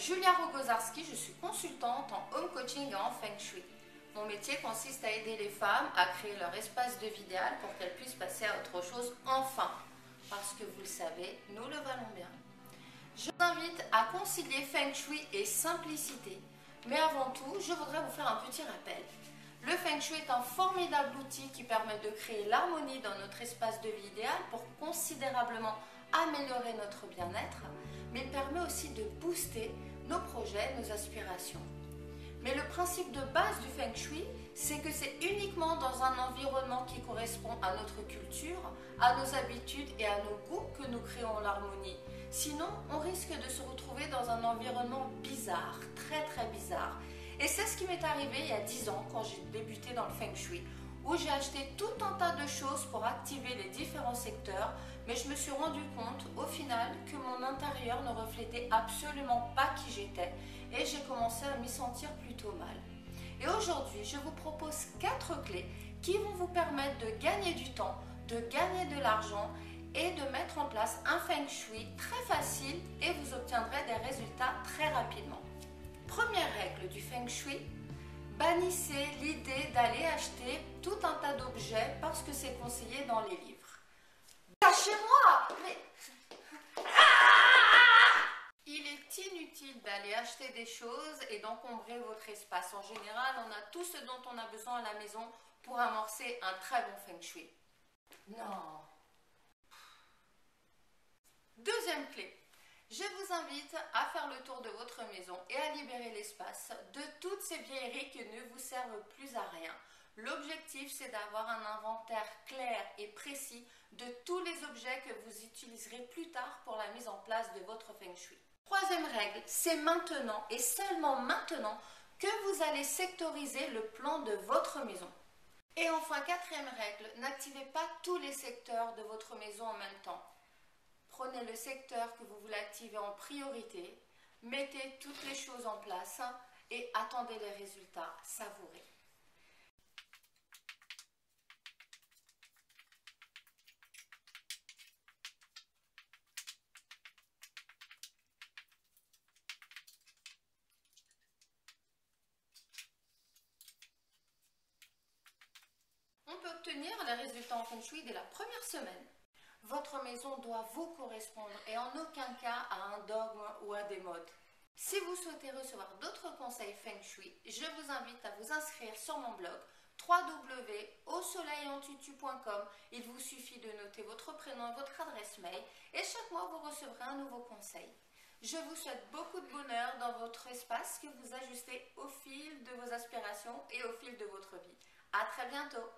Julia Rogozarski, je suis consultante en home coaching et en feng shui. Mon métier consiste à aider les femmes à créer leur espace de vie idéal pour qu'elles puissent passer à autre chose enfin. Parce que vous le savez, nous le valons bien. Je vous invite à concilier feng shui et simplicité. Mais avant tout, je voudrais vous faire un petit rappel. Le feng shui est un formidable outil qui permet de créer l'harmonie dans notre espace de vie idéal pour considérablement améliorer notre bien-être, mais il permet aussi de booster nos projets, nos aspirations. Mais le principe de base du feng shui, c'est que c'est uniquement dans un environnement qui correspond à notre culture, à nos habitudes et à nos goûts que nous créons l'harmonie. Sinon, on risque de se retrouver dans un environnement bizarre, très bizarre. Et c'est ce qui m'est arrivé il y a 10 ans quand j'ai débuté dans le feng shui, où j'ai acheté tout un tas de choses pour activer les différents secteurs, mais je me suis rendu compte au final que mon intérieur ne reflétait absolument pas qui j'étais et j'ai commencé à m'y sentir plutôt mal. Et aujourd'hui, je vous propose 4 clés qui vont vous permettre de gagner du temps, de gagner de l'argent et de mettre en place un feng shui très facile et vous obtiendrez des résultats très rapidement. Première règle du feng shui, bannissez l'idée d'aller acheter tout un tas d'objets parce que c'est conseillé dans les livres. Lâchez-moi! Mais... Il est inutile d'aller acheter des choses et d'encombrer votre espace. En général, on a tout ce dont on a besoin à la maison pour amorcer un très bon feng shui. Non. Deuxième clé. Je vous invite à faire le tour de votre maison et à libérer l'espace de toutes ces vieilleries qui ne vous servent plus à rien. L'objectif, c'est d'avoir un inventaire clair et précis de tous les objets que vous utiliserez plus tard pour la mise en place de votre feng shui. Troisième règle, c'est maintenant et seulement maintenant que vous allez sectoriser le plan de votre maison. Et enfin, quatrième règle, n'activez pas tous les secteurs de votre maison en même temps. Prenez le secteur que vous voulez activer en priorité, mettez toutes les choses en place et attendez les résultats savourés. On peut obtenir les résultats en feng shui dès la première semaine. Votre maison doit vous correspondre et en aucun cas à un dogme ou à des modes. Si vous souhaitez recevoir d'autres conseils feng shui, je vous invite à vous inscrire sur mon blog www.ausoleilentutu.com. Il vous suffit de noter votre prénom et votre adresse mail et chaque mois vous recevrez un nouveau conseil. Je vous souhaite beaucoup de bonheur dans votre espace que vous ajustez au fil de vos aspirations et au fil de votre vie. À très bientôt!